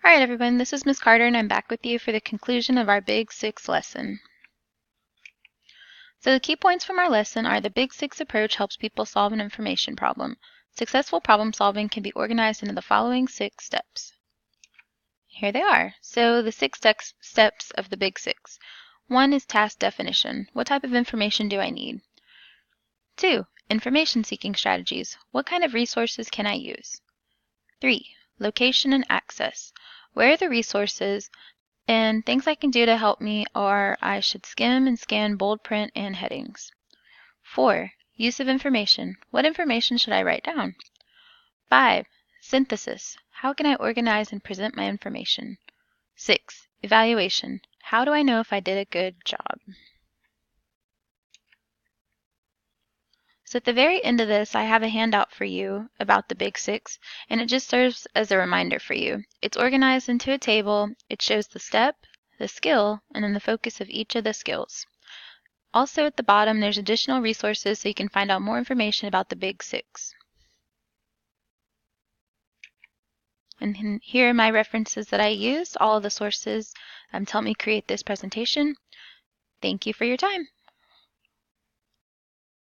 Alright everyone, this is Ms. Carter and I'm back with you for the conclusion of our Big 6 lesson. So the key points from our lesson are the Big 6 approach helps people solve an information problem. Successful problem solving can be organized into the following 6 steps. Here they are. So the 6 steps of the Big 6. 1 is task definition. What type of information do I need? 2. Information seeking strategies. What kind of resources can I use? 3. Location and access. Where are the resources and things I can do to help me are I should skim and scan bold print and headings. 4. Use of information. What information should I write down? 5. Synthesis. How can I organize and present my information? 6. Evaluation. How do I know if I did a good job? So at the very end of this, I have a handout for you about the Big 6, and it just serves as a reminder for you. It's organized into a table. It shows the step, the skill, and then the focus of each of the skills. Also at the bottom, there's additional resources so you can find out more information about the Big 6. And here are my references that I used. All of the sources to help me create this presentation. Thank you for your time.